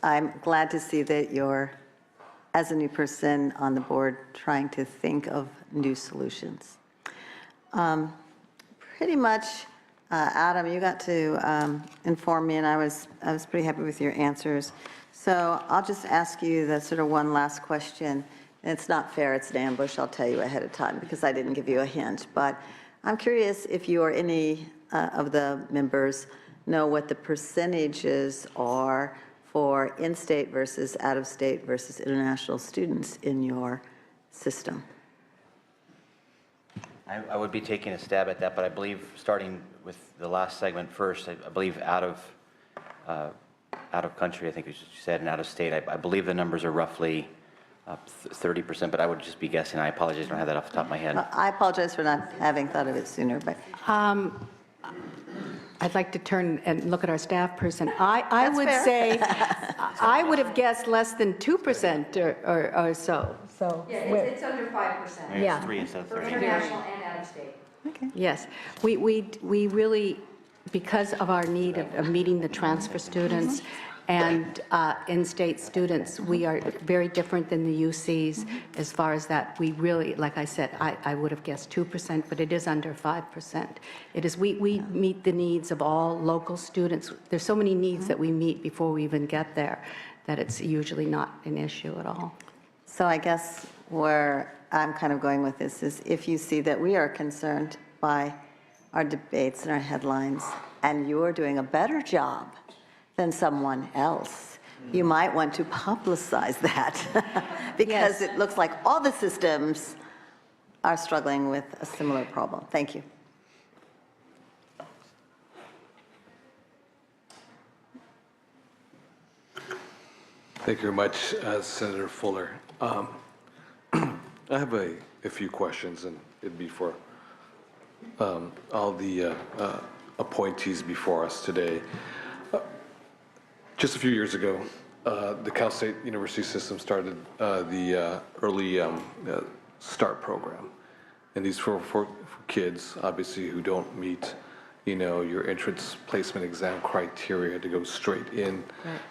I'm glad to see that you're, as a new person on the board, trying to think of new solutions. Pretty much, Adam, you got to inform me, and I was pretty happy with your answers. So I'll just ask you the sort of one last question. And it's not fair, it's an ambush, I'll tell you ahead of time, because I didn't give you a hint. But I'm curious if you or any of the members know what the percentages are for in-state versus out-of-state versus international students in your system. I would be taking a stab at that, but I believe, starting with the last segment first, I believe out of country, I think you said, and out of state, I believe the numbers are roughly 30%, but I would just be guessing. I apologize, I don't have that off the top of my head. I apologize for not having thought of it sooner, but. I'd like to turn and look at our staff person. I would fair. say, I would have guessed less than 2% or so. So Yeah, it's under 5%. Maybe yeah. it's 3 instead of For 30. international and out of state. Okay. yes, we really, because of our need of meeting the transfer students and in-state students, we are very different than the UCs as far as that. We really, like I said, I would have guessed 2%, but it is under 5%. It is, we meet the needs of all local students. There's so many needs that we meet before we even get there that it's usually not an issue at all. So I guess where I'm kind of going with this is if you see that we are concerned by our debates and our headlines, and you're doing a better job than someone else, you might want to publicize that because Yes. it looks like all the systems are struggling with a similar problem. Thank you. Thank you very much, Senator Fuller. I have a few questions, and it'd be for all the appointees before us today. Just a few years ago, the Cal State University system started the early START program. And these for kids, obviously, who don't meet, your entrance placement exam criteria to go straight in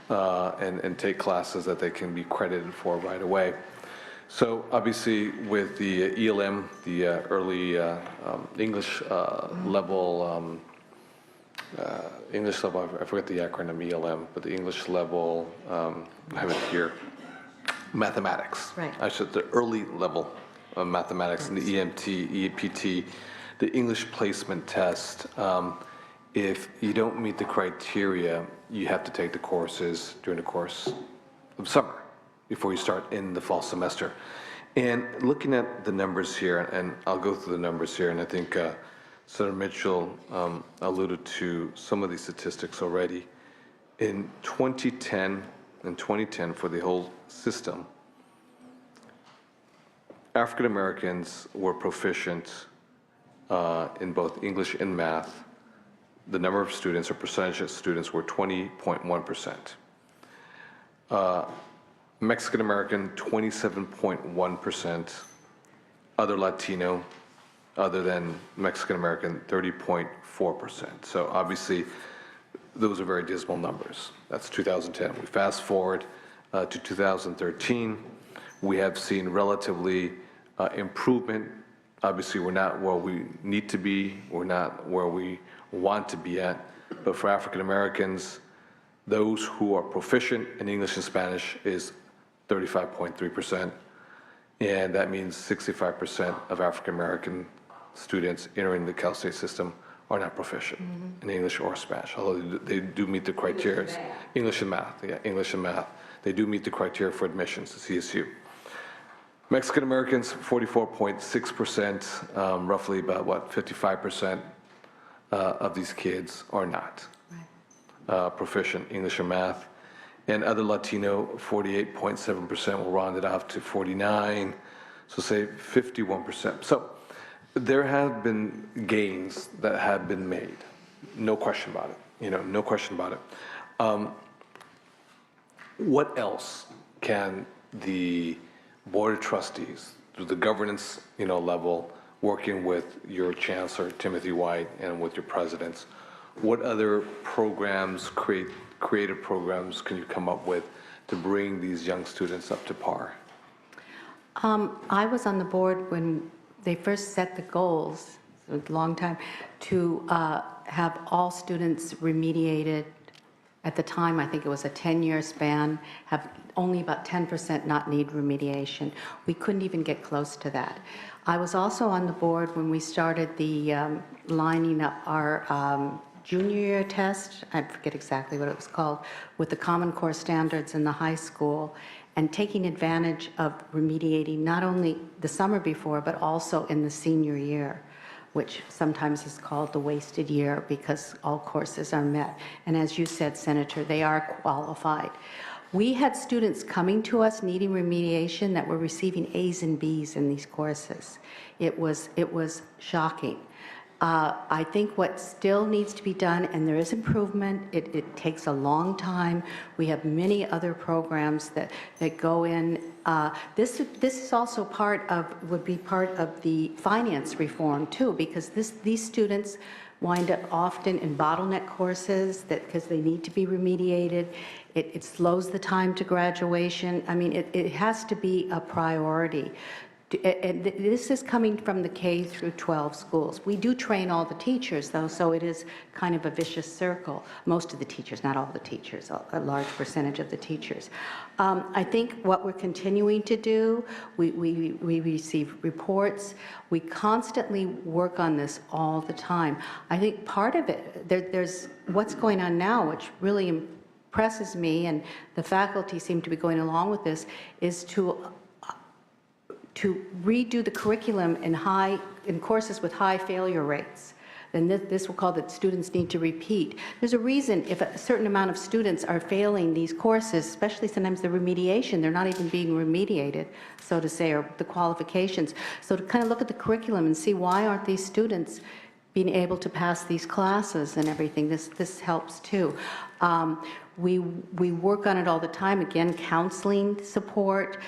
and take classes that they can be credited for right away. So obviously, with the ELM, the early English level, I forget the acronym ELM, but the English level, I have it here, mathematics. Right. I should, the early level of mathematics and the EMT, EPT, the English placement test. If you don't meet the criteria, you have to take the courses during the course of summer before you start in the fall semester. And looking at the numbers here, and I'll go through the numbers here, and I think Senator Mitchell alluded to some of these statistics already. In 2010 for the whole system, African Americans were proficient in both English and math. The number of students or percentage of students were 20.1%. Mexican American, 27.1%. Other Latino, other than Mexican American, 30.4%. So obviously, those are very dismal numbers. That's 2010. We fast forward to 2013. We have seen relatively improvement. Obviously, we're not where we need to be. We're not where we want to be at. But for African Americans, those who are proficient in English and Spanish is 35.3%. And that means 65% of African American students entering the Cal State system are not proficient in English or Spanish, although they do meet the criteria. English and math, yeah, English and math. They do meet the criteria for admissions to CSU. Mexican Americans, 44.6%, roughly about 55% of these kids are not proficient English or math. And other Latino, 48.7%, will round it off to 49, so say 51%. So there have been gains that have been made, no question about it, no question about it. What else can the Board of Trustees, through the governance, level, working with your Chancellor, Timothy White, and with your presidents, what other programs, creative programs can you come up with to bring these young students up to par? I was on the board when they first set the goals, a long time, to have all students remediated. At the time, I think it was a 10-year span, have only about 10% not need remediation. We couldn't even get close to that. I was also on the board when we started the lining up our junior year test, I forget exactly what it was called, with the Common Core standards in the high school, and taking advantage of remediating not only the summer before, but also in the senior year, which sometimes is called the wasted year because all courses are met. And as you said, Senator, they are qualified. We had students coming to us needing remediation that were receiving A's and B's in these courses. It was shocking. I think what still needs to be done, and there is improvement, it takes a long time. We have many other programs that go in. This is also would be part of the finance reform too, because these students wind up often in bottleneck courses because they need to be remediated. It slows the time to graduation. I mean, it has to be a priority. And this is coming from the K through 12 schools. We do train all the teachers, though, so it is kind of a vicious circle. Most of the teachers, not all the teachers, a large percentage of the teachers. I think what we're continuing to do, we receive reports. We constantly work on this all the time. I think part of it, there's what's going on now, which really impresses me, and the faculty seem to be going along with this, is to redo the curriculum in courses with high failure rates. Then this will call that students need to repeat. There's a reason if a certain amount of students are failing these courses, especially sometimes the remediation, they're not even being remediated, so to say, or the qualifications. So to kind of look at the curriculum and see why aren't these students being able to pass these classes and everything, this helps too. We work on it all the time, again, counseling support,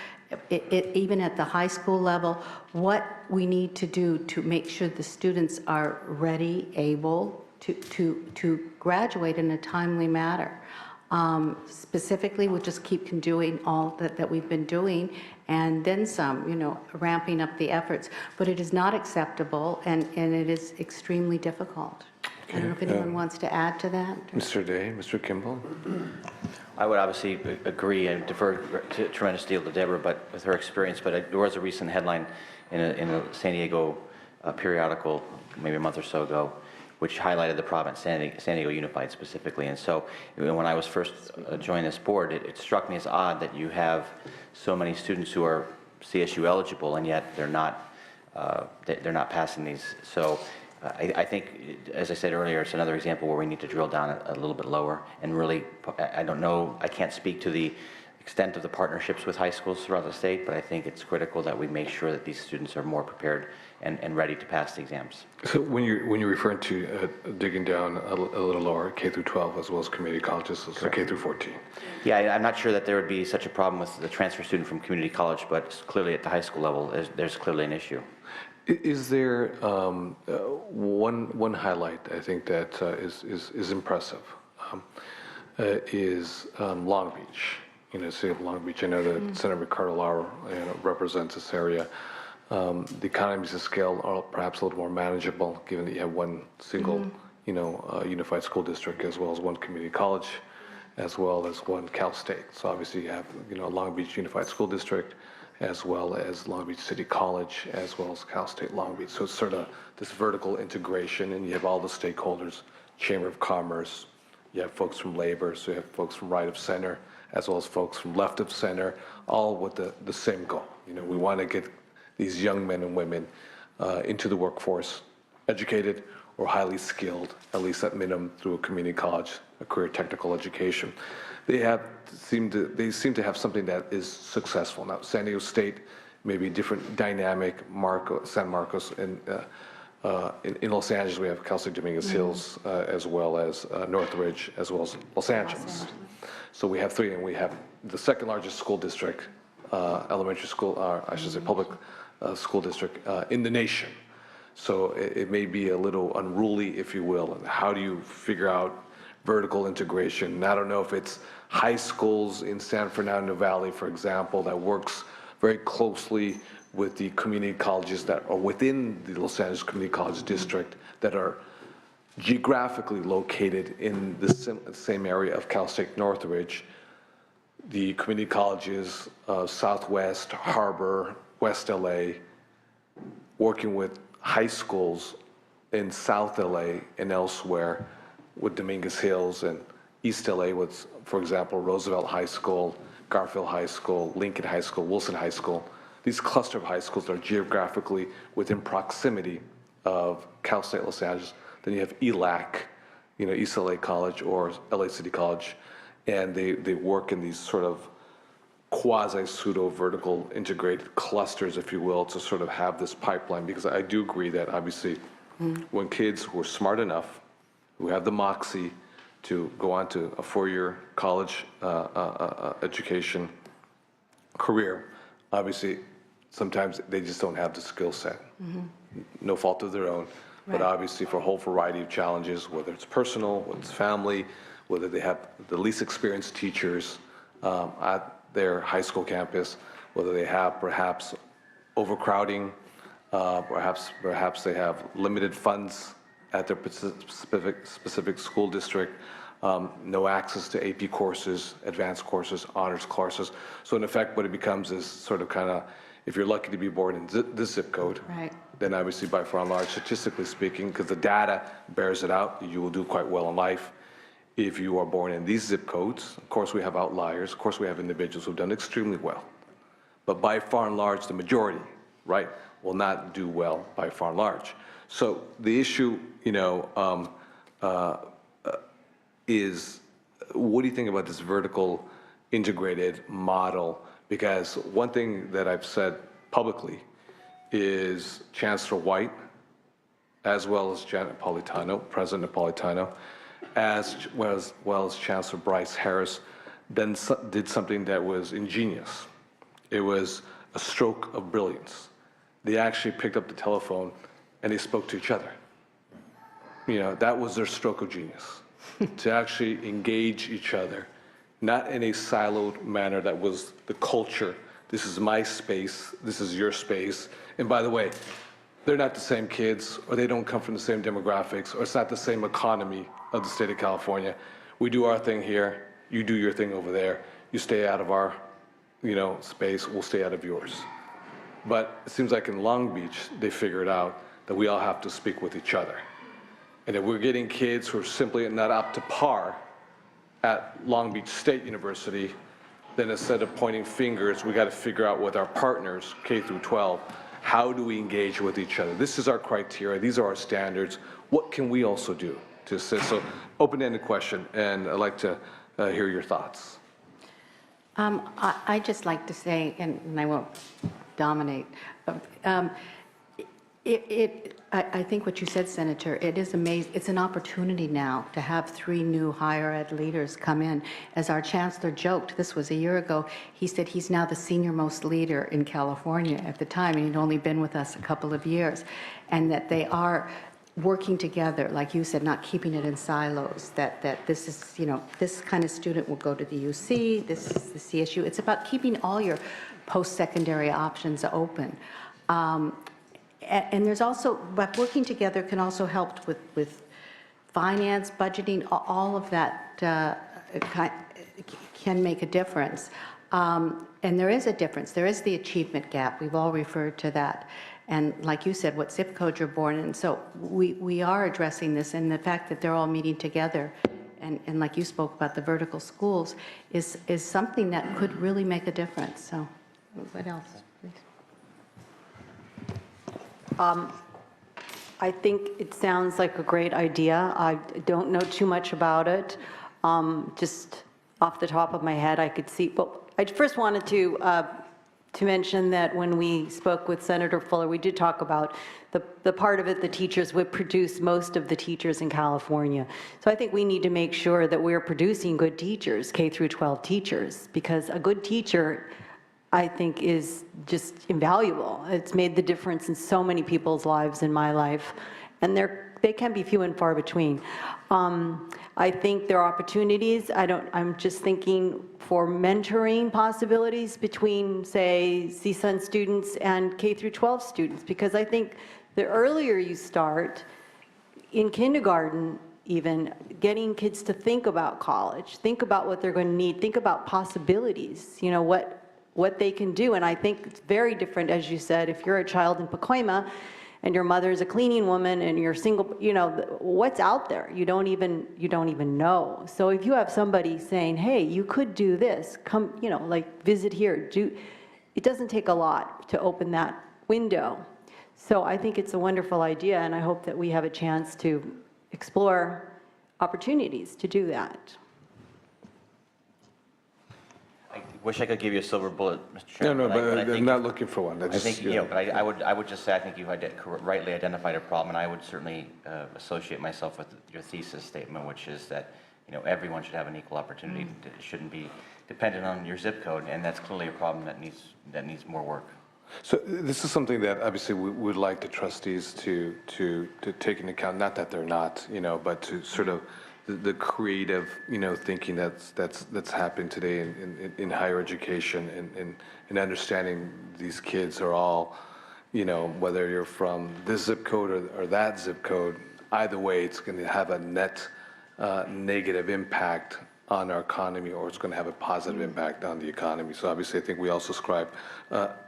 even at the high school level, what we need to do to make sure the students are ready, able to graduate in a timely manner. Specifically, we'll just keep doing all that we've been doing, and then some, ramping up the efforts. But it is not acceptable, and it is extremely difficult. I don't know if anyone wants to add to that. Mr. Day, Mr. Kimball? I would obviously agree and defer to tremendous deal to Deborah, but with her experience. But there was a recent headline in a San Diego periodical, maybe a month or so ago, which highlighted the province, San Diego Unified specifically. And so when I was first joined this board, it struck me as odd that you have so many students who are CSU eligible, and yet they're not passing these. So I think, as I said earlier, it's another example where we need to drill down a little bit lower and really, I don't know, I can't speak to the extent of the partnerships with high schools throughout the state, but I think it's critical that we make sure that these students are more prepared and ready to pass the exams. So when you're referring to digging down a little lower, K through 12 as well as community colleges, so K through 14. Yeah, I'm not sure that there would be such a problem with the transfer student from community college, but clearly at the high school level, there's clearly an issue. Is there one highlight I think that is impressive is Long Beach, city of Long Beach. I know that Senator Ricardo Lara represents this area. The economies of scale are perhaps a little more manageable, given that you have one single, unified school district, as well as one community college, as well as one Cal State. So obviously you have, Long Beach Unified School District, as well as Long Beach City College, as well as Cal State Long Beach. So it's sort of this vertical integration, and you have all the stakeholders, Chamber of Commerce, you have folks from labor, so you have folks from right of center, as well as folks from left of center, all with the same goal. We want to get these young men and women into the workforce, educated or highly skilled, at least at minimum through a community college, a career technical education. They seem to have something that is successful. Now, San Diego State may be a different dynamic. San Marcos, in Los Angeles, we have Cal State Dominguez Hills, as well as Northridge, as well as Los Angeles. So we have three, and we have the second largest school district, elementary school, I should say public school district in the nation. So it may be a little unruly, if you will. And how do you figure out vertical integration? And I don't know if it's high schools in San Fernando Valley, for example, that works very closely with the community colleges that are within the Los Angeles Community College District that are geographically located in the same area of Cal State Northridge. The community colleges, Southwest, Harbor, West LA, working with high schools in South LA and elsewhere with Dominguez Hills and East LA with, for example, Roosevelt High School, Garfield High School, Lincoln High School, Wilson High School. These cluster of high schools are geographically within proximity of Cal State Los Angeles. Then you have ELAC, East LA College or LA City College, and they work in these sort of quasi-pseudo vertical integrated clusters, if you will, to sort of have this pipeline, because I do agree that obviously when kids who are smart enough, who have the moxie to go on to a four-year college education career, obviously sometimes they just don't have the skill set. No fault of their own, but obviously for a whole variety of challenges, whether it's personal, whether it's family, whether they have the least experienced teachers at their high school campus, whether they have perhaps overcrowding, perhaps they have limited funds at their specific school district, no access to AP courses, advanced courses, honors courses. So in effect, what it becomes is sort of kind of, if you're lucky to be born in this zip code, then obviously by far and large, statistically speaking, because the data bears it out, you will do quite well in life. If you are born in these zip codes, of course we have outliers, of course we have individuals who've done extremely well. But by far and large, the majority, right, will not do well by far and large. So the issue, is what do you think about this vertical integrated model? Because one thing that I've said publicly is Chancellor White, as well as Janet Napolitano, President Napolitano, as well as Chancellor Bryce Harris, then did something that was ingenious. It was a stroke of brilliance. They actually picked up the telephone and they spoke to each other. That was their stroke of genius, to actually engage each other, not in a siloed manner that was the culture. This is my space, this is your space. And by the way, they're not the same kids, or they don't come from the same demographics, or it's not the same economy of the state of California. We do our thing here, you do your thing over there. You stay out of our, space, we'll stay out of yours. But it seems like in Long Beach, they figured out that we all have to speak with each other. And if we're getting kids who are simply not up to par at Long Beach State University, then instead of pointing fingers, we got to figure out with our partners, K through 12, how do we engage with each other? This is our criteria, these are our standards. What can we also do to assist? So open-ended question, and I'd like to hear your thoughts. I just like to say, and I won't dominate, I think what you said, Senator, it is amazing. It's an opportunity now to have 3 new higher ed leaders come in. As our chancellor joked, this was a year ago, he said he's now the senior most leader in California at the time, and he'd only been with us a couple of years, and that they are working together, like you said, not keeping it in silos, that this is, this kind of student will go to the UC, this is the CSU. It's about keeping all your post-secondary options open. And there's also, but working together can also help with finance, budgeting, all of that can make a difference. And there is a difference. There is the achievement gap. We've all referred to that. And like you said, what zip code you're born in. So we are addressing this, and the fact that they're all meeting together, and like you spoke about the vertical schools, is something that could really make a difference. So what else, please? I think it sounds like a great idea. I don't know too much about it. Just off the top of my head, I could see, well, I first wanted to mention that when we spoke with Senator Fuller, we did talk about the part of it, the teachers would produce most of the teachers in California. So I think we need to make sure that we're producing good teachers, K through 12 teachers, because a good teacher, I think is just invaluable. It's made the difference in so many people's lives in my life, and they can be few and far between. I think there are opportunities. I'm just thinking for mentoring possibilities between, say, CSUN students and K through 12 students, because I think the earlier you start, in kindergarten even, getting kids to think about college, think about what they're going to need, think about possibilities, you know, what they can do. And I think it's very different, as you said, if you're a child in Pacoima and your mother is a cleaning woman and you're single, you know, what's out there? You don't even know. So if you have somebody saying, hey, you could do this, come, you know, like visit here, it doesn't take a lot to open that window. So I think it's a wonderful idea, and I hope that we have a chance to explore opportunities to do that. I wish I could give you a silver bullet, Mr. No, Chairman. no, but I'm not looking for one. I think, you know, but I would just say, I think you've rightly identified a problem, and I would certainly associate myself with your thesis statement, which is that, you know, everyone should have an equal opportunity. It shouldn't be dependent on your zip code, and that's clearly a problem that needs more work. So this is something that obviously we would like the trustees to take into account, not that they're not, you know, but to sort of the creative, you know, thinking that's happened today in higher education and understanding these kids are all, you know, whether you're from this zip code or that zip code, either way, it's going to have a net negative impact on our economy, or it's going to have a positive impact on the economy. So obviously, I think we also subscribe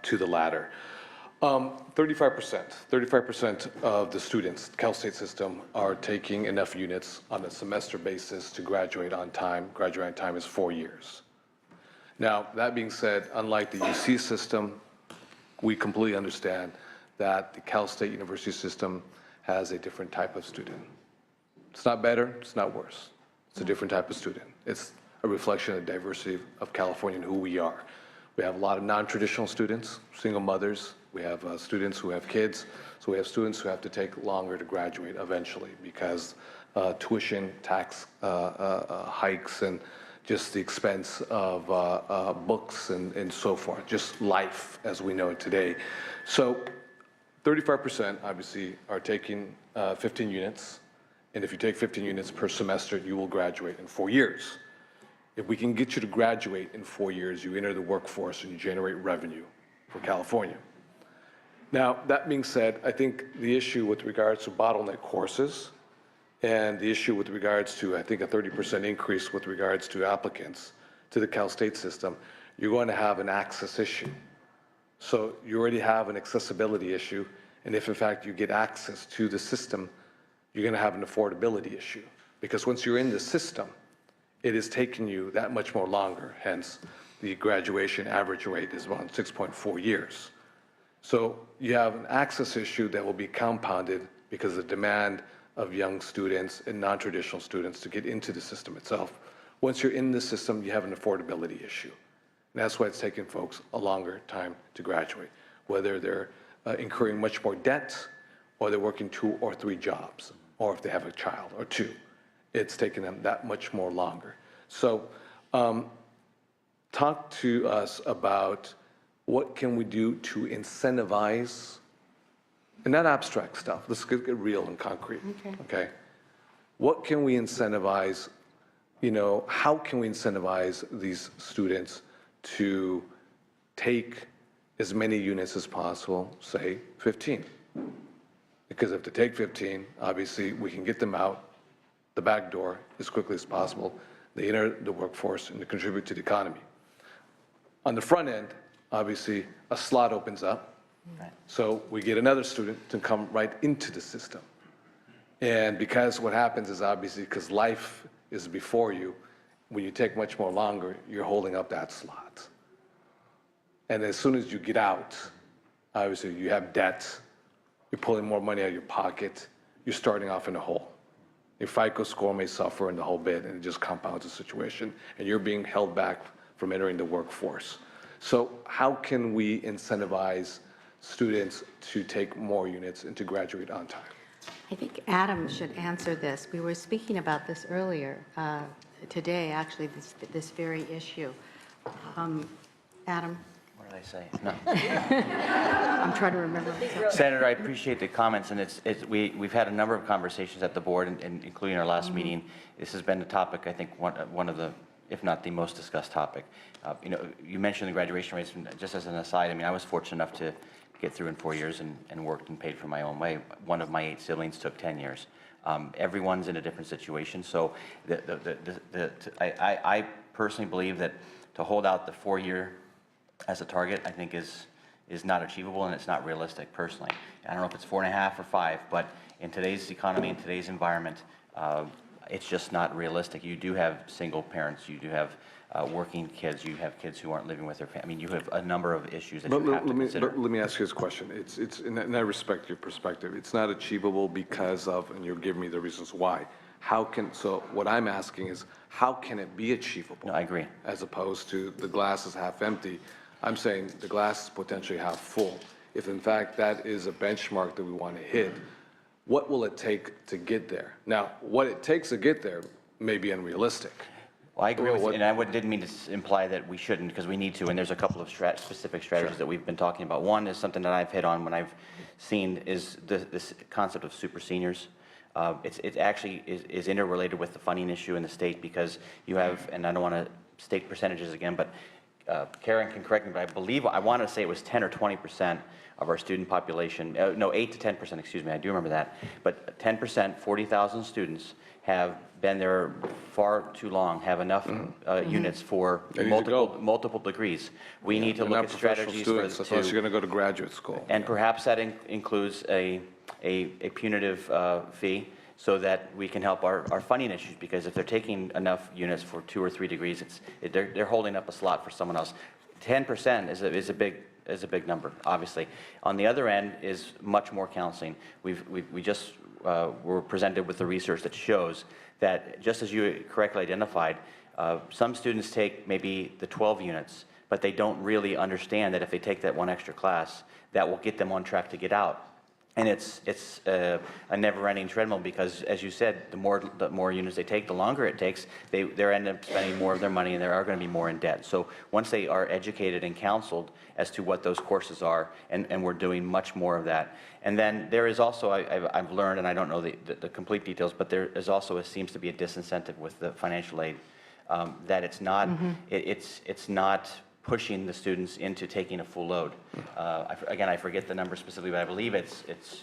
to the latter. 35% of the students, Cal State system, are taking enough units on a semester basis to graduate on time. Graduate on time is 4 years. Now, that being said, unlike the UC system, we completely understand that the Cal State University system has a different type of student. It's not better, it's not worse. It's a different type of student. It's a reflection of the diversity of California and who we are. We have a lot of non-traditional students, single mothers. We have students who have kids. So we have students who have to take longer to graduate eventually because tuition, tax hikes, and just the expense of books and so forth, just life as we know it today. So 35% obviously are taking 15 units. And if you take 15 units per semester, you will graduate in 4 years. If we can get you to graduate in 4 years, you enter the workforce and you generate revenue for California. Now, that being said, I think the issue with regards to bottleneck courses and the issue with regards to, I think, a 30% increase with regards to applicants to the Cal State system, you're going to have an access issue. So you already have an accessibility issue, and if in fact you get access to the system, you're going to have an affordability issue. Because once you're in the system, it is taking you that much more longer, hence the graduation average rate is around 6.4 years. So you have an access issue that will be compounded because of the demand of young students and non-traditional students to get into the system itself. Once you're in the system, you have an affordability issue. And that's why it's taking folks a longer time to graduate, whether they're incurring much more debt or they're working 2 or 3 jobs, or if they have a child or 2. It's taking them that much more longer. So talk to us about what can we do to incentivize, and not abstract stuff, let's get real and concrete, okay? What can we incentivize, you know, how can we incentivize these students to take as many units as possible, say 15? Because if they take 15, obviously we can get them out the back door as quickly as possible. They enter the workforce and they contribute to the economy. On the front end, obviously a slot opens up. Right. So we get another student to come right into the system. And because what happens is obviously because life is before you, when you take much more longer, you're holding up that slot. And as soon as you get out, obviously you have debt, you're pulling more money out of your pocket, you're starting off in a hole. Your FICO score may suffer in the whole bit, and it just compounds the situation, and you're being held back from entering the workforce. So how can we incentivize students to take more units and to graduate on time? I think Adam should answer this. We were speaking about this earlier today, actually, this very issue. Adam? What did I say? No. I'm trying to remember. Senator, I appreciate the comments, and we've had a number of conversations at the board, and including our last meeting. This has been a topic, I think, one of the, if not the most discussed topic. You know, you mentioned the graduation rates, and just as an aside, I mean, I was fortunate enough to get through in 4 years and worked and paid for my own way. One of my 8 siblings took 10 years. Everyone's in a different situation, so I personally believe that to hold out the 4-year as a target, I think is not achievable, and it's not realistic personally. I don't know if it's 4.5 or 5, but in today's economy, in today's environment, it's just not realistic. You do have single parents, you do have working kids, you have kids who aren't living with their family. I mean, you have a number of issues that you have to consider. Let me ask you this question. And I respect your perspective. It's not achievable because of, and you're giving me the reasons why. So what I'm asking is, how can it be achievable? No, I agree. As opposed to the glass is half empty. I'm saying the glass is potentially half full. If in fact that is a benchmark that we want to hit, what will it take to get there? Now, what it takes to get there may be unrealistic. Well, I agree with you, and I didn't mean to imply that we shouldn't, because we need to, and there's a couple of specific strategies that we've been talking about. One is something that I've hit on when I've seen is this concept of super seniors. It actually is interrelated with the funding issue in the state, because you have, and I don't want to state percentages again, but Karen can correct me, but I want to say it was 10 or 20% of our student population, no, 8 to 10%, excuse me, I do remember that, but 10%, 40,000 students have been there far too long, have enough units for multiple degrees. We need to look at strategies unless you're going to go to graduate school. And perhaps that includes a punitive fee, so that we can help our funding issues, because if they're taking enough units for 2 or 3 degrees, they're holding up a slot for someone else. 10% is a big number, obviously. On the other end is much more counseling. We just were presented with the research that shows that, just as you correctly identified, some students take maybe the 12 units, but they don't really understand that if they take that one extra class, that will get them on track to get out. And it's a never-ending treadmill, because, as you said, the more units they take, the longer it takes. They end up spending more of their money, and they are going to be more in debt. So once they are educated and counseled as to what those courses are, and we're doing much more of that. And then there is also, I've learned, and I don't know the complete details, but there is also seems to be a disincentive with the financial aid, that it's not it's not pushing the students into taking a full load. Again, I forget the number specifically, but I believe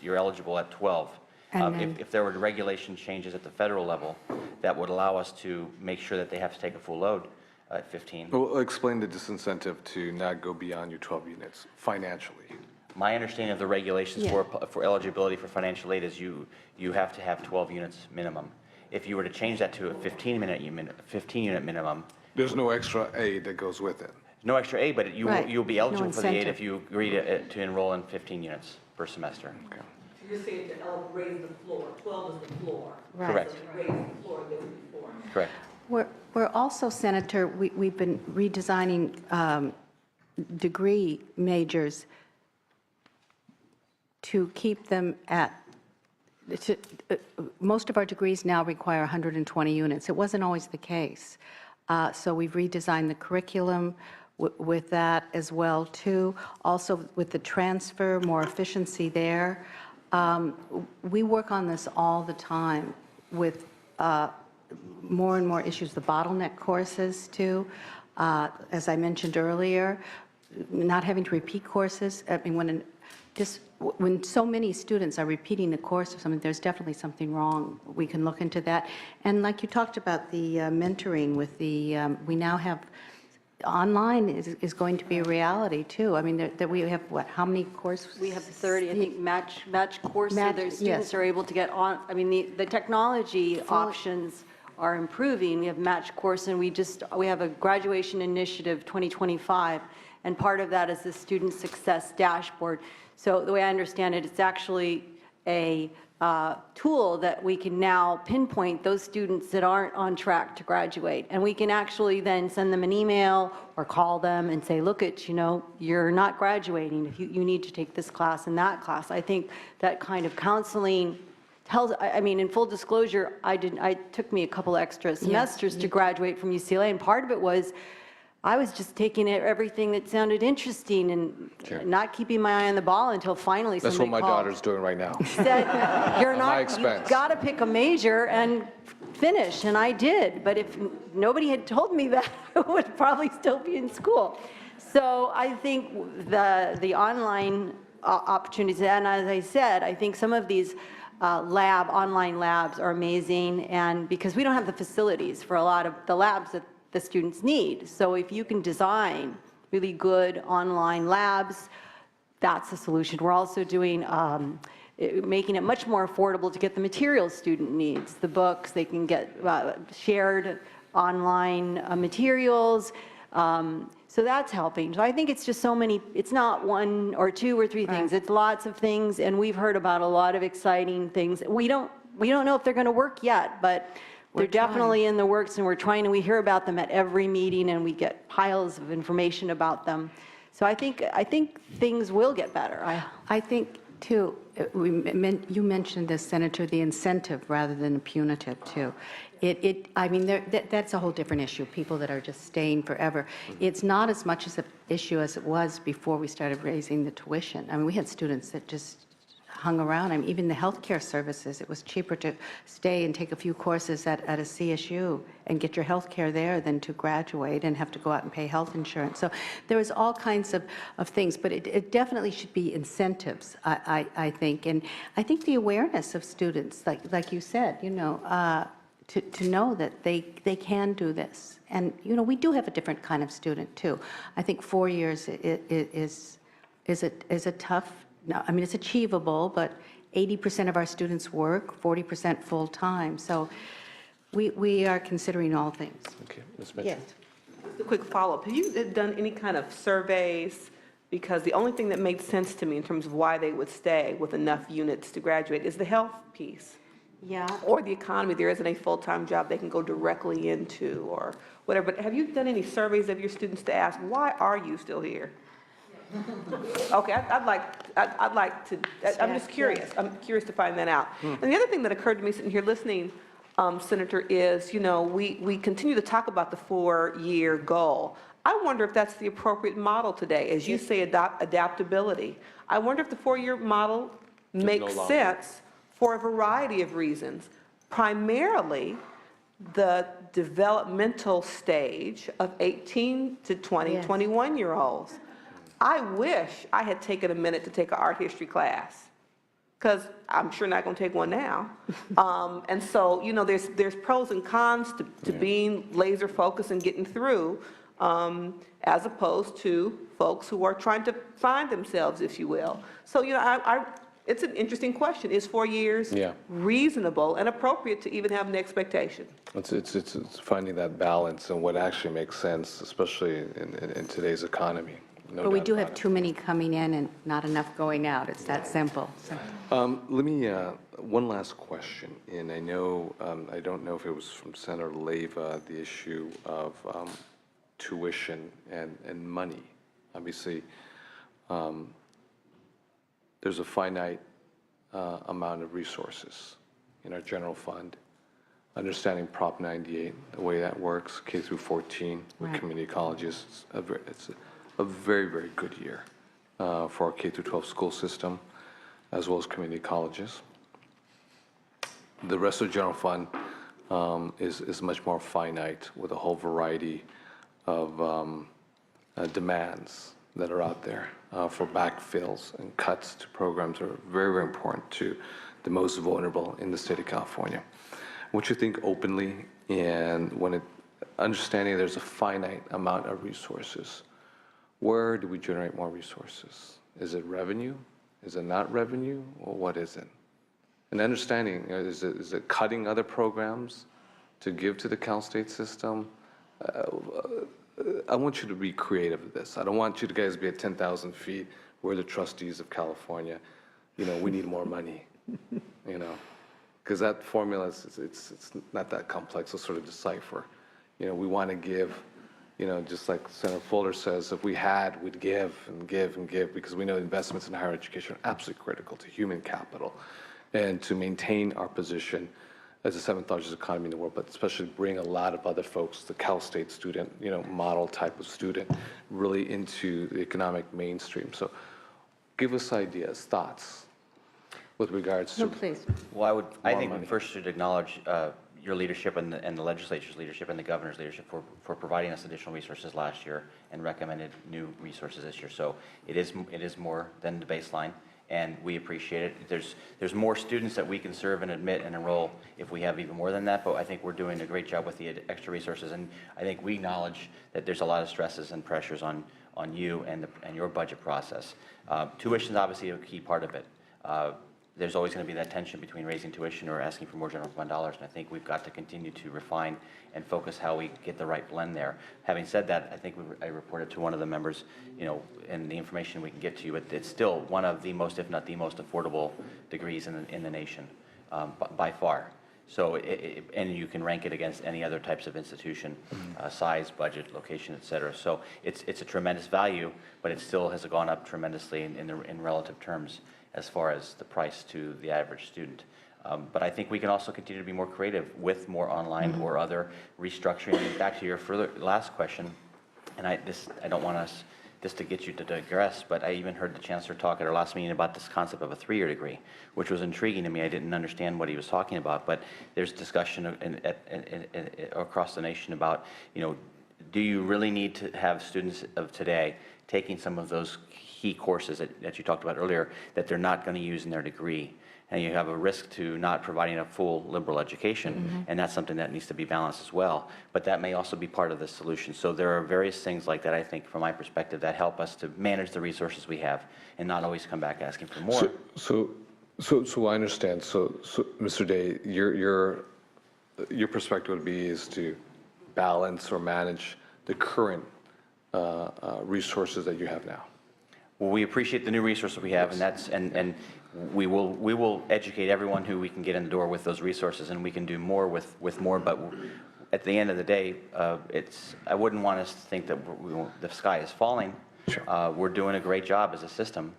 you're eligible at 12. If there were regulation changes at the federal level that would allow us to make sure that they have to take a full load at 15. Well, explain the disincentive to not go beyond your 12 units financially. My understanding of the regulations for eligibility for financial aid is you have to have 12 units minimum. If you were to change that to a 15-unit minimum, there's no extra aid that goes with it. No extra aid, but you'll be eligible for the aid incentive. if you agree to enroll in 15 units per semester. Okay. You're saying to raise the floor, 12 is the floor. Right. Correct. So to raise the floor, there would be 4. Correct. We're also, Senator, we've been redesigning degree majors to keep them at, most of our degrees now require 120 units. It wasn't always the case. So we've redesigned the curriculum with that as well, too. Also with the transfer, more efficiency there. We work on this all the time with more and more issues, the bottleneck courses, too. As I mentioned earlier, not having to repeat courses. I mean, when so many students are repeating a course or something, there's definitely something wrong. We can look into that. And like you talked about the mentoring with the, we now have, online is going to be a reality too. I mean, that we have, what, how many courses? We have 30, I think, match course, so Match, their students yes. are able to get on, I mean, the technology options are improving. We have match course, and we have a graduation initiative 2025, and part of that is the student success dashboard. So the way I understand it, it's actually a tool that we can now pinpoint those students that aren't on track to graduate. And we can actually then send them an email or call them and say, look, you're not graduating. You need to take this class and that class. I think that kind of counseling tells, I mean, in full disclosure, it took me a couple extra semesters to graduate from UCLA, and part of it was I was just taking everything that sounded interesting and Sure. not keeping my eye on the ball until finally That's somebody what my called. daughter's doing right now. Said, you're At my not, expense. you've got to pick a major and finish, and I did. But if nobody had told me that, I would probably still be in school. So I think the online opportunities, and as I said, I think some of these online labs are amazing, and because we don't have the facilities for a lot of the labs that the students need. So if you can design really good online labs, that's the solution. We're also doing, making it much more affordable to get the materials student needs, the books, they can get shared online materials. So that's helping. So I think it's just so many, it's not one or two or three things, it's lots of things, and we've heard about a lot of exciting things. We don't know if they're going to work yet, but they're definitely in the works, and we're trying, and we hear about them at every meeting, and we get piles of information about them. So I think things will get better. I think, too, you mentioned this, Senator, the incentive rather than punitive, too. I mean, that's a whole different issue, people that are just staying forever. It's not as much as an issue as it was before we started raising the tuition. I mean, we had students that just hung around. I mean, even the healthcare services, it was cheaper to stay and take a few courses at a CSU and get your healthcare there than to graduate and have to go out and pay health insurance. So there was all kinds of things, but it definitely should be incentives, I think. And I think the awareness of students, like you said, you know, to know that they can do this. And, you know, we do have a different kind of student, too. I think 4 years is a tough. No, I mean, it's achievable, but 80% of our students work, 40% full-time. So we are considering all things. Okay, Ms. Mitchell. Just a quick follow-up. Have you done any kind of surveys? Because the only thing that made sense to me in terms of why they would stay with enough units to graduate is the health piece. Yeah. Or the economy, there isn't a full-time job they can go directly into or whatever. But have you done any surveys of your students to ask, why are you still here? Okay, I'd like to, I'm just curious. I'm curious to find that out. And the other thing that occurred to me sitting here listening, Senator, is, you know, we continue to talk about the 4-year goal. I wonder if that's the appropriate model today. As you say, adaptability. I wonder if the 4-year model makes sense for a variety of reasons. Primarily, the developmental stage of 18 to 20, 21-year-olds. I wish I had taken a minute to take an art history class, because I'm sure not going to take one now. And so, you know, there's pros and cons to being laser focused and getting through, as opposed to folks who are trying to find themselves, if you will. So, you know, it's an interesting question. Is 4 years reasonable and appropriate to even have an expectation? It's finding that balance and what actually makes sense, especially in today's economy. But we do have too many coming in and not enough going out. It's that simple. So. Let me, one last question, and I know, I don't know if it was from Senator Leyva, the issue of tuition and money. Obviously, there's a finite amount of resources in our general fund. Understanding Prop 98, the way that works, K through 14 with community colleges, it's a very, very good year for our K through 12 school system, as well as community colleges. The rest of the general fund is much more finite with a whole variety of demands that are out there for backfills and cuts to programs that are very, very important to the most vulnerable in the state of California. What you think openly, and understanding there's a finite amount of resources, where do we generate more resources? Is it revenue? Is it not revenue? Or what is it? And understanding, is it cutting other programs to give to the Cal State system? I want you to be creative with this. I don't want you to guys be at 10,000 feet. We're the trustees of California. You know, we need more money, you know, because that formula, it's not that complex to sort of decipher. You know, we want to give. You know, just like Senator Fuller says, if we had, we'd give and give and give, because we know investments in higher education are absolutely critical to human capital and to maintain our position as the seventh largest economy in the world, but especially bring a lot of other folks, the Cal State student, model type of student, really into the economic mainstream. So give us ideas, thoughts with regards No, to. please. Well, I More think we money. first should acknowledge your leadership and the legislature's leadership and the governor's leadership for providing us additional resources last year and recommended new resources this year. So it is more than the baseline, and we appreciate it. There's more students that we can serve and admit and enroll if we have even more than that, but I think we're doing a great job with the extra resources, and I think we acknowledge that there's a lot of stresses and pressures on you and your budget process. Tuition is obviously a key part of it. There's always going to be that tension between raising tuition or asking for more general fund dollars, and I think we've got to continue to refine and focus how we get the right blend there. Having said that, I think I reported to one of the members, and the information we can get to you, it's still one of the most, if not the most affordable degrees in the nation, by far. So, and you can rank it against any other types of institution, size, budget, location, et cetera. So it's a tremendous value, but it still has gone up tremendously in relative terms as far as the price to the average student. But I think we can also continue to be more creative with more online or other restructuring. And back to your last question, and I don't want us just to get you to digress, but I even heard the chancellor talk at our last meeting about this concept of a 3-year degree, which was intriguing to me. I didn't understand what he was talking about, but there's discussion across the nation about, do you really need to have students of today taking some of those key courses that you talked about earlier that they're not going to use in their degree? And you have a risk to not providing a full liberal education, and that's something that needs to be balanced as well. But that may also be part of the solution. So there are various things like that, I think, from my perspective, that help us to manage the resources we have and not always come back asking for more. So I understand. So Mr. Day, your perspective would be is to balance or manage the current resources that you have now. Well, we appreciate the new resources we have, and that's and we will educate everyone who we can get in the door with those resources, and we can do more with more. But at the end of the day, I wouldn't want us to think that the sky is falling. Sure. We're doing a great job as a system,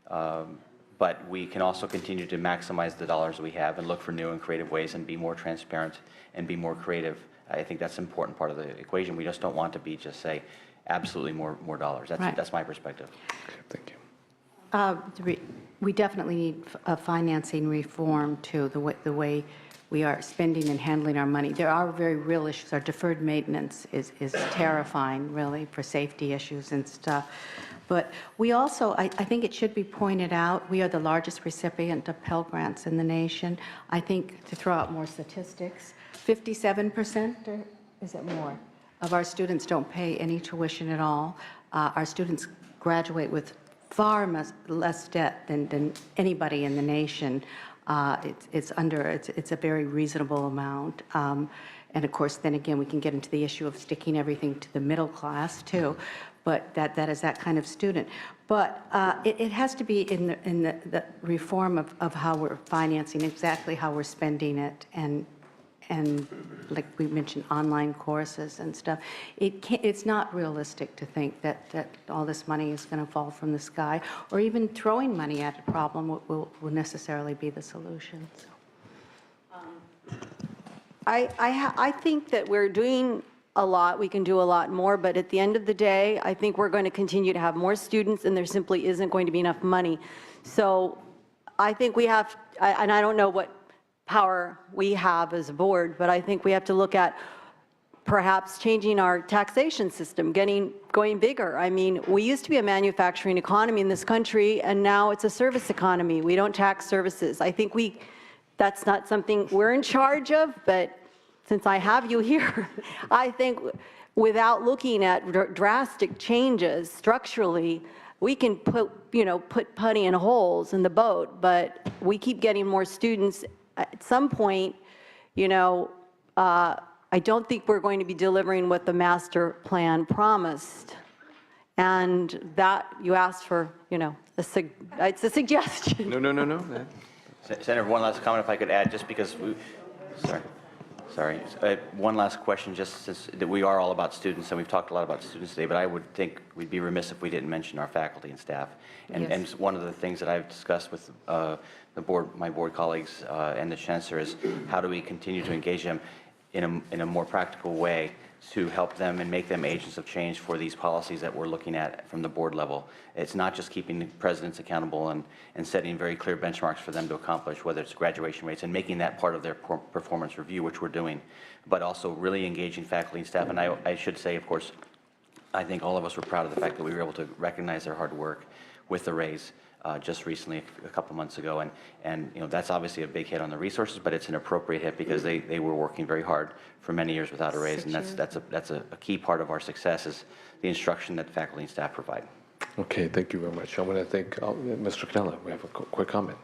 but we can also continue to maximize the dollars we have and look for new and creative ways and be more transparent and be more creative. I think that's an important part of the equation. We just don't want to be just say absolutely more dollars. That's my perspective. Okay, thank you. We definitely need a financing reform too, the way we are spending and handling our money. There are very real issues. Our deferred maintenance is terrifying, really, for safety issues and stuff. But we also, I think it should be pointed out, we are the largest recipient of Pell Grants in the nation. I think, to throw out more statistics, 57%, or is it more, of our students don't pay any tuition at all. Our students graduate with far less debt than anybody in the nation. It's a very reasonable amount. And of course, then again, we can get into the issue of sticking everything to the middle class too. But that is that kind of student. But it has to be in the reform of how we're financing, exactly how we're spending it, and like we mentioned, online courses and stuff. It's not realistic to think that all this money is going to fall from the sky, or even throwing money at a problem will necessarily be the solution. So. I think that we're doing a lot. We can do a lot more, but at the end of the day, I think we're going to continue to have more students, and there simply isn't going to be enough money. So I think we have, and I don't know what power we have as a board, but I think we have to look at perhaps changing our taxation system, going bigger. I mean, we used to be a manufacturing economy in this country, and now it's a service economy. We don't tax services. I think that's not something we're in charge of, but since I have you here, I think without looking at drastic changes structurally, we can put putty in holes in the boat, but we keep getting more students. At some point, I don't think we're going to be delivering what the master plan promised. And that, you asked for, it's a suggestion. No. Senator, one last comment if I could add, just because sorry. One last question, just since that we are all about students, and we've talked a lot about students today, but I would think we'd be remiss if we didn't mention our faculty and staff. And Yes. one of the things that I've discussed with the board, my board colleagues and the chancellor is how do we continue to engage them in a more practical way to help them and make them agents of change for these policies that we're looking at from the board level. It's not just keeping the presidents accountable and setting very clear benchmarks for them to accomplish, whether it's graduation rates and making that part of their performance review, which we're doing, but also really engaging faculty and staff. And I should say, of course, I think all of us were proud of the fact that we were able to recognize their hard work with the raise just recently, a couple months ago, and you know that's obviously a big hit on the resources, but it's an appropriate hit because they were working very hard for many years without a raise, and that's a key part of our success is the instruction that faculty and staff provide. Okay, thank you very much. I want to thank Mr. Canella. We have a quick comment.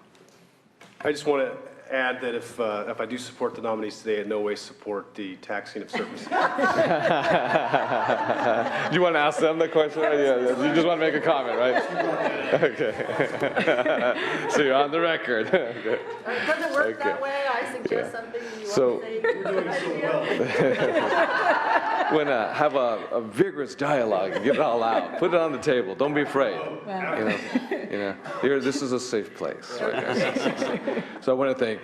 I just want to add that if I do support the nominees today, I in no way support the taxing of services. Do you want to ask them the question? Yeah, you just want to make a comment, right? Okay. So you're on the record. Okay. It doesn't work that way. I suggest something you So- want to say. We're going to have a vigorous dialogue and get it all out. Put it on the table. Don't be afraid. Here, this is a safe place. Right, guys? So I want to thank,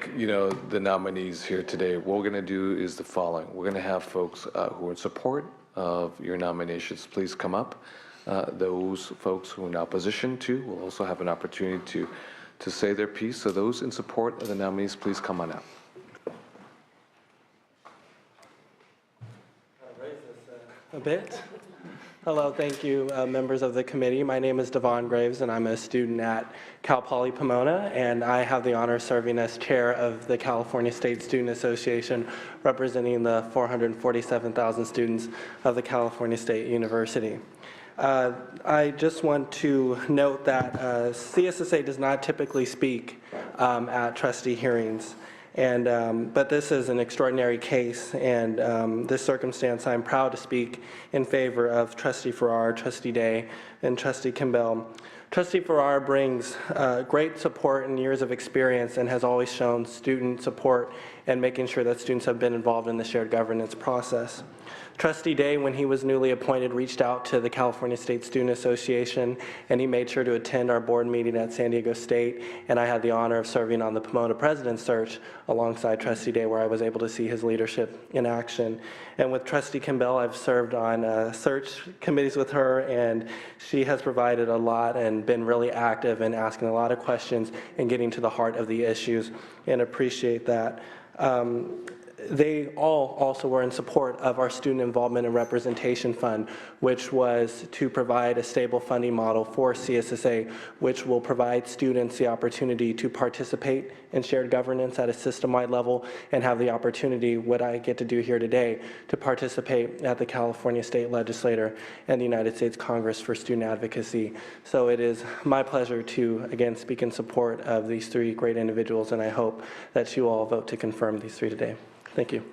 the nominees here today. What we're going to do is the following. We're going to have folks who are in support of your nominations, please come up. Those folks who are in opposition to will also have an opportunity to say their piece. So those in support of the nominees, please come on up. A bit. Hello, thank you, members of the committee. My name is Devon Graves, and I'm a student at Cal Poly Pomona, and I have the honor of serving as chair of the California State Student Association, representing the 447,000 students of the California State University. I just want to note that CSSA does not typically speak at trustee hearings. But this is an extraordinary case, and this circumstance, I'm proud to speak in favor of Trustee Farrar, Trustee Day, and Trustee Kimbell. Trustee Farrar brings great support and years of experience and has always shown student support and making sure that students have been involved in the shared governance process. Trustee Day, when he was newly appointed, reached out to the California State Student Association, and he made sure to attend our board meeting at San Diego State, and I had the honor of serving on the Pomona President's Search alongside Trustee Day, where I was able to see his leadership in action. And with Trustee Kimbell, I've served on search committees with her, and she has provided a lot and been really active in asking a lot of questions and getting to the heart of the issues, and appreciate that. They all also were in support of our Student Involvement and Representation Fund, which was to provide a stable funding model for CSSA, which will provide students the opportunity to participate in shared governance at a system-wide level and have the opportunity, what I get to do here today, to participate at the California State Legislature and the United States Congress for Student Advocacy. So it is my pleasure to, again, speak in support of these three great individuals, and I hope that you all vote to confirm these three today. Thank you.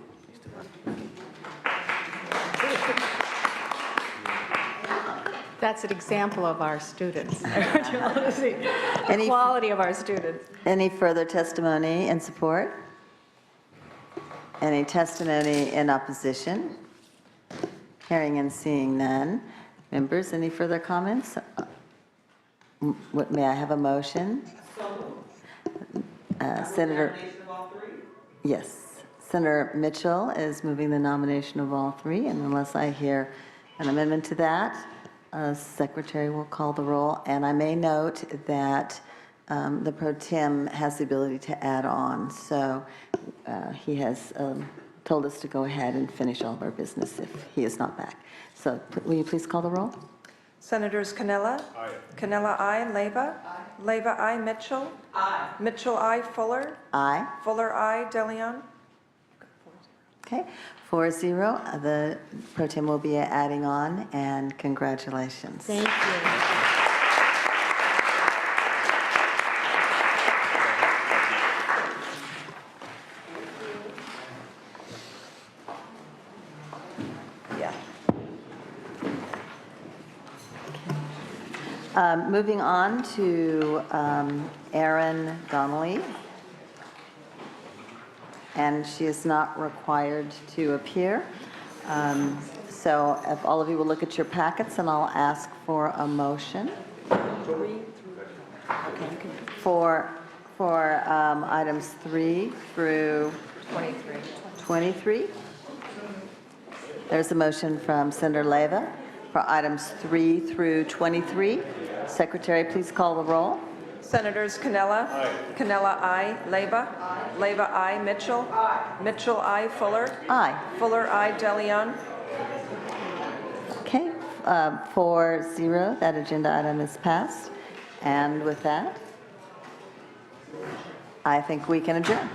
That's an example of our students. The quality of our students. Any further testimony in support? Any testimony in opposition? Hearing and seeing none. Members, any further comments? May I have a motion? Senator. Yes. Senator Mitchell is moving the nomination of all three, and unless I hear an amendment to that, Secretary will call the roll. And I may note that the pro tem has the ability to add on, so he has told us to go ahead and finish all of our business if he is not back. So will you please call the roll? Senators Canella? Aye. Canella, aye. Leyva? Aye. Leyva, aye. Mitchell? Aye. Mitchell, aye. Fuller? Aye. Fuller, aye. DeLeon? Okay, 4-0. The pro tem will be adding on, and congratulations. Thank you. Moving on to Aaron Donnelly. and she is not required to appear. So if all of you will look at your packets, and I'll ask for a motion for items 3 through 23. There's a motion from Senator Leyva for items 3 through 23. Secretary, please call the roll. Senators Canella? Canella, aye. Leyva? Leyva, aye. Mitchell? Mitchell, aye. Fuller? Aye. Fuller, aye. DeLeon? Okay, 4-0, that agenda item is passed. And with that, I think we can adjourn.